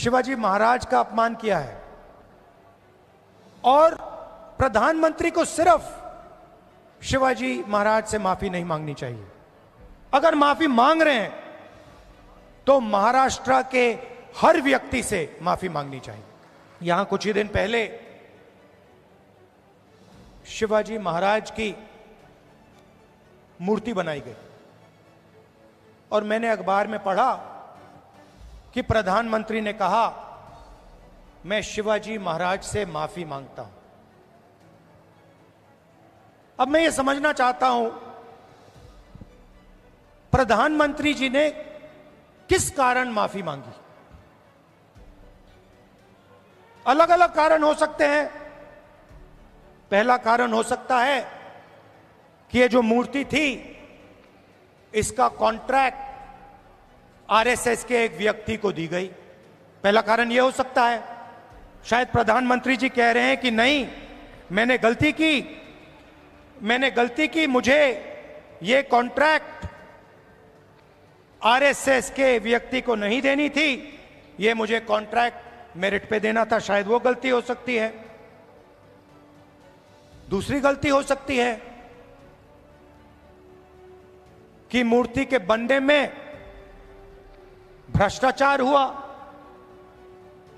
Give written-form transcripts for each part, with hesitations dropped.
शिवाजी महाराज का अपमान किया है और प्रधानमंत्री को सिर्फ शिवाजी महाराज से माफी नहीं मांगनी चाहिए। अगर माफी मांग रहे हैं तो महाराष्ट्र के हर व्यक्ति से माफी मांगनी चाहिए। यहां कुछ ही दिन पहले शिवाजी महाराज की मूर्ति बनाई गई और मैंने अखबार में पढ़ा कि प्रधानमंत्री ने कहा मैं शिवाजी महाराज से माफी मांगता हूं। अब मैं ये समझना चाहता हूं प्रधानमंत्री जी ने किस कारण माफी मांगी। अलग अलग कारण हो सकते हैं। पहला कारण हो सकता है कि ये जो मूर्ति थी इसका कॉन्ट्रैक्ट आरएसएस के एक व्यक्ति को दी गई। पहला कारण यह हो सकता है। शायद प्रधानमंत्री जी कह रहे हैं कि नहीं, मैंने गलती की, मुझे ये कॉन्ट्रैक्ट आरएसएस के व्यक्ति को नहीं देनी थी, ये मुझे कॉन्ट्रैक्ट मेरिट पे देना था। शायद वो गलती हो सकती है। दूसरी गलती हो सकती है कि मूर्ति के बनने में भ्रष्टाचार हुआ,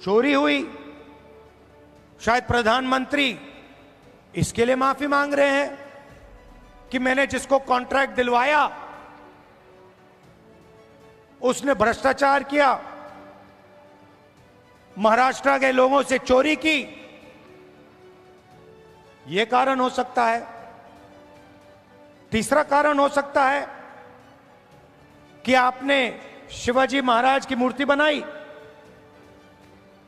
चोरी हुई। शायद प्रधानमंत्री इसके लिए माफी मांग रहे हैं कि मैंने जिसको कॉन्ट्रैक्ट दिलवाया उसने भ्रष्टाचार किया, महाराष्ट्र के लोगों से चोरी की। यह कारण हो सकता है। तीसरा कारण हो सकता है कि आपने शिवाजी महाराज की मूर्ति बनाई,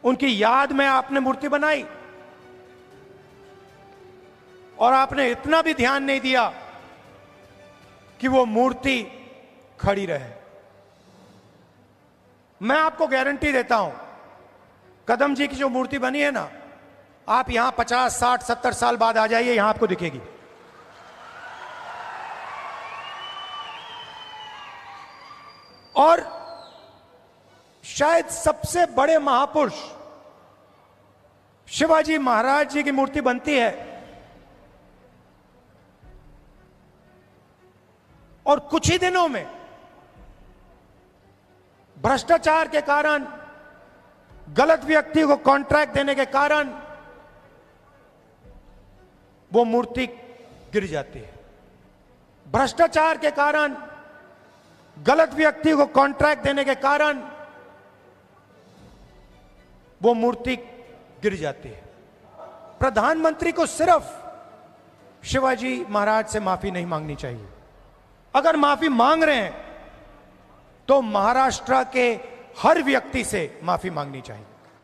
उनकी याद में आपने मूर्ति बनाई और आपने इतना भी ध्यान नहीं दिया कि वो मूर्ति खड़ी रहे। मैं आपको गारंटी देता हूं, कदम जी की जो मूर्ति बनी है ना, आप यहां 50, 60, 70 साल बाद आ जाइए, यहां आपको दिखेगी। और शायद सबसे बड़े महापुरुष शिवाजी महाराज जी की मूर्ति बनती है और कुछ ही दिनों में भ्रष्टाचार के कारण, गलत व्यक्ति को कॉन्ट्रैक्ट देने के कारण वो मूर्ति गिर जाती है। भ्रष्टाचार के कारण, गलत व्यक्ति को कॉन्ट्रैक्ट देने के कारण वो मूर्ति गिर जाती है। प्रधानमंत्री को सिर्फ शिवाजी महाराज से माफी नहीं मांगनी चाहिए। अगर माफी मांग रहे हैं तो महाराष्ट्र के हर व्यक्ति से माफी मांगनी चाहिए।